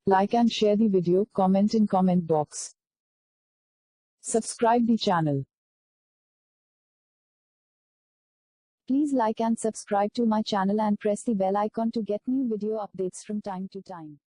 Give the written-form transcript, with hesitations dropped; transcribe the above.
Like and share the video, comment in comment box. Subscribe the channel. Please like and subscribe to my channel and press the bell icon to get new video updates from time to time.